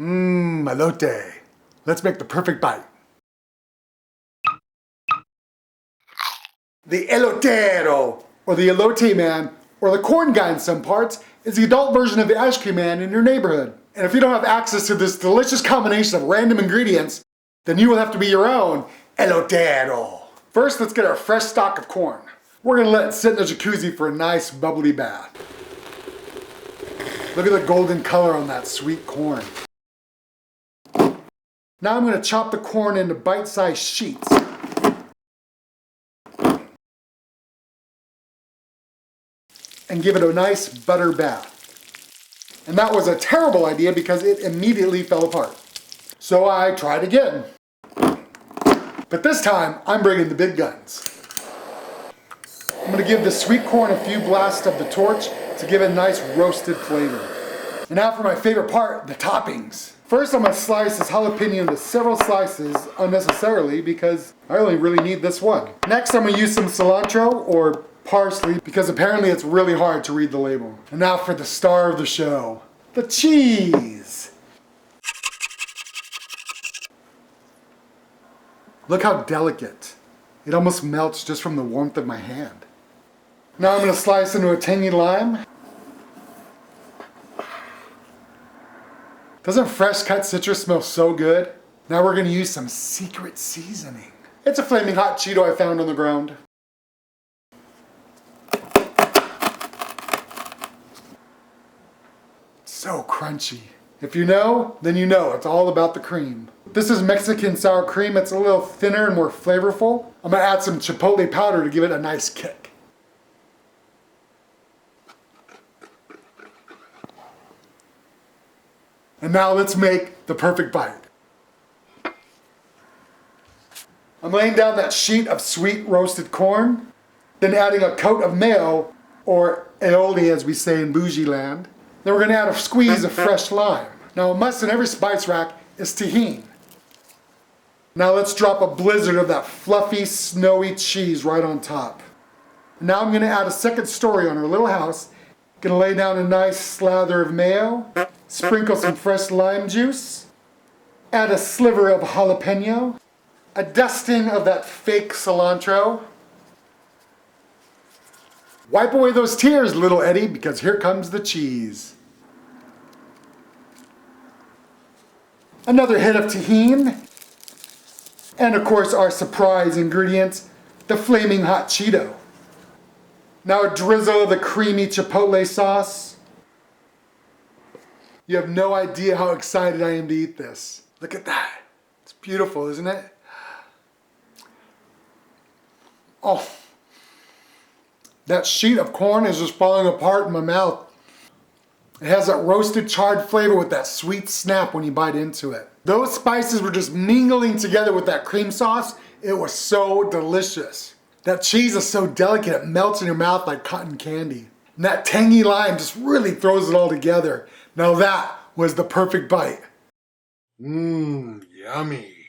Elote. Let's make the perfect bite. The elotero, or the elote man, or the corn guy in some parts, is the adult version of the ice cream man in your neighborhood. And if you don't have access to this delicious combination of random ingredients, then you will have to be your own elotero. First, let's get our fresh stock of corn. We're gonna let it sit in the jacuzzi for a nice bubbly bath. Look at the golden color on that sweet corn. Now I'm gonna chop the corn into bite-sized sheets. And give it a nice butter bath. And that was a terrible idea because it immediately fell apart. So I tried again. But this time, I'm bringing the big guns. I'm gonna give the sweet corn a few blasts of the torch to give it a nice roasted flavor. And now for my favorite part, the toppings. First, I'm gonna slice this jalapeno into several slices unnecessarily because I only really need this one. Next, I'm gonna use some cilantro or parsley because apparently it's really hard to read the label. And now for the star of the show, the cheese. Look how delicate. It almost melts just from the warmth of my hand. Now I'm going to slice into a tangy lime. Doesn't fresh cut citrus smell so good? Now we're going to use some secret seasoning. It's a flaming hot Cheeto I found on the ground. So crunchy. If you know, then you know. It's all about the cream. This is Mexican sour cream. It's a little thinner and more flavorful. I'm gonna add some chipotle powder to give it a nice kick. And now let's make the perfect bite. I'm laying down that sheet of sweet roasted corn, then adding a coat of mayo, or aioli as we say in bougie land. Then we're going to add a squeeze of fresh lime. Now a must in every spice rack is tahini. Now let's drop a blizzard of that fluffy, snowy cheese right on top. Now I'm going to add a second story on our little house. Going to lay down a nice slather of mayo, sprinkle some fresh lime juice, add a sliver of jalapeno, a dusting of that fake cilantro. Wipe away those tears, little Eddie, because here comes the cheese. Another hit of tahini. And of course our surprise ingredient, the flaming hot Cheeto. Now a drizzle of the creamy chipotle sauce. You have no idea how excited I am to eat this. Look at that. It's beautiful, isn't it? Oh. That sheet of corn is just falling apart in my mouth. It has that roasted charred flavor with that sweet snap when you bite into it. Those spices were just mingling together with that cream sauce. It was so delicious. That cheese is so delicate, it melts in your mouth like cotton candy. And that tangy lime just really throws it all together. Now that was the perfect bite. Yummy.